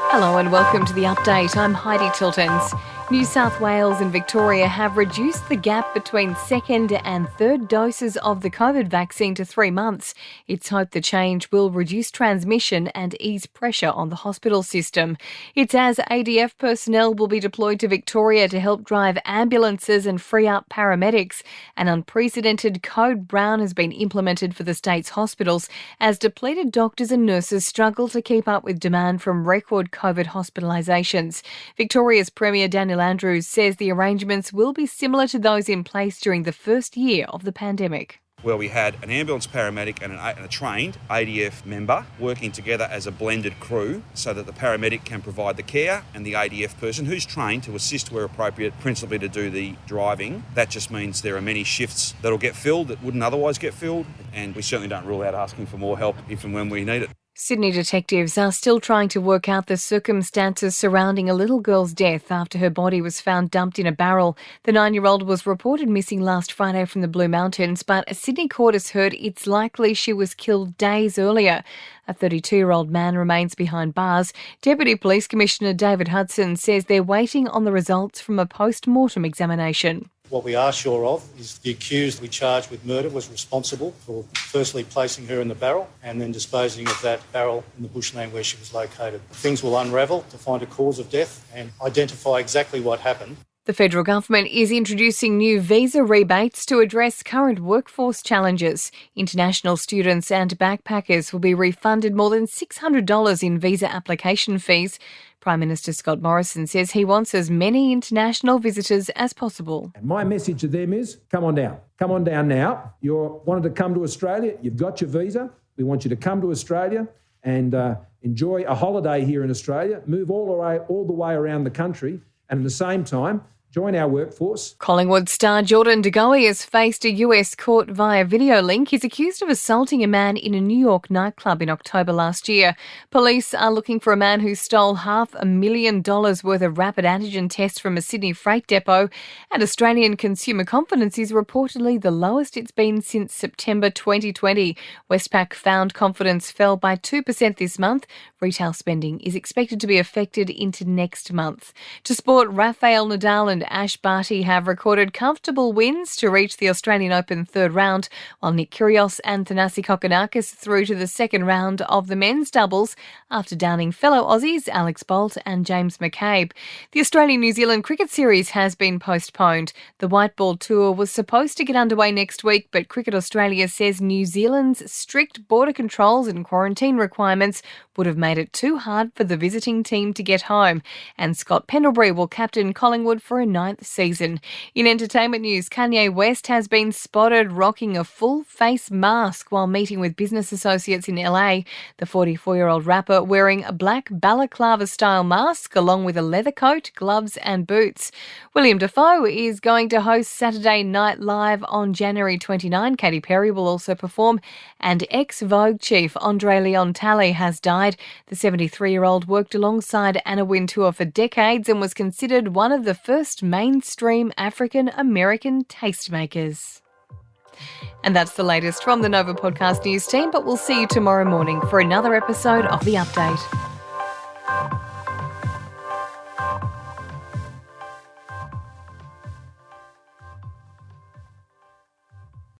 Hello and welcome to The Update. I'm Heidi Tiltons. New South Wales and Victoria have reduced the gap between second and third doses of the COVID vaccine to 3 months. It's hoped the change will reduce transmission and ease pressure on the hospital system. It's as ADF personnel will be deployed to Victoria to help drive ambulances and free up paramedics. An unprecedented code brown has been implemented for the state's hospitals as depleted doctors and nurses struggle to keep up with demand from record COVID hospitalisations. Victoria's Premier Daniel Andrews says the arrangements will be similar to those in place during the first year of the pandemic. Where we had an ambulance paramedic and a trained ADF member working together as a blended crew so that the paramedic can provide the care and the ADF person who's trained to assist where appropriate, principally to do the driving. That just means there are many shifts that'll get filled that wouldn't otherwise get filled, and we certainly don't rule out asking for more help if and when we need it. Sydney detectives are still trying to work out the circumstances surrounding a little girl's death after her body was found dumped in a barrel. The 9-year-old was reported missing last Friday from the Blue Mountains, but a Sydney court has heard it's likely she was killed days earlier. A 32-year-old man remains behind bars. Deputy Police Commissioner David Hudson says they're waiting on the results from a post-mortem examination. What we are sure of is the accused we charged with murder was responsible for firstly placing her in the barrel and then disposing of that barrel in the bushland where she was located. Things will unravel to find a cause of death and identify exactly what happened. The federal government is introducing new visa rebates to address current workforce challenges. International students and backpackers will be refunded more than $600 in visa application fees. Prime Minister Scott Morrison says he wants as many international visitors as possible. And my message to them is, come on down. Come on down now. You wanted to come to Australia. You've got your visa. We want you to come to Australia and enjoy a holiday here in Australia, move all the way around the country, and at the same time, join our workforce. Collingwood star Jordan De Goey has faced a US court via video link. He's accused of assaulting a man in a New York nightclub in October last year. Police are looking for a man who stole $500,000 worth of rapid antigen tests from a Sydney freight depot. And Australian consumer confidence is reportedly the lowest it's been since September 2020. Westpac found confidence fell by 2% this month. Retail spending is expected to be affected into next month. To sport, Rafael Nadal and Ash Barty have recorded comfortable wins to reach the Australian Open third round, while Nick Kyrgios and Thanasi Kokkinakis through to the second round of the men's doubles after downing fellow Aussies Alex Bolt and James McCabe. The Australia-New Zealand cricket series has been postponed. The white ball tour was supposed to get underway next week, but Cricket Australia says New Zealand's strict border controls and quarantine requirements would have made it too hard for the visiting team to get home. And Scott Pendlebury will captain Collingwood for a 9th season. In entertainment news, Kanye West has been spotted rocking a full face mask while meeting with business associates in LA. The 44-year-old rapper wearing a black balaclava-style mask along with a leather coat, gloves and boots. William Dafoe is going to host Saturday Night Live on January 29. Katy Perry will also perform, and ex-Vogue chief Andre Leon Talley has died. The 73-year-old worked alongside Anna Wintour for decades and was considered one of the first mainstream African-American tastemakers. And that's the latest from the Nova Podcast News team, but we'll see you tomorrow morning for another episode of The Update.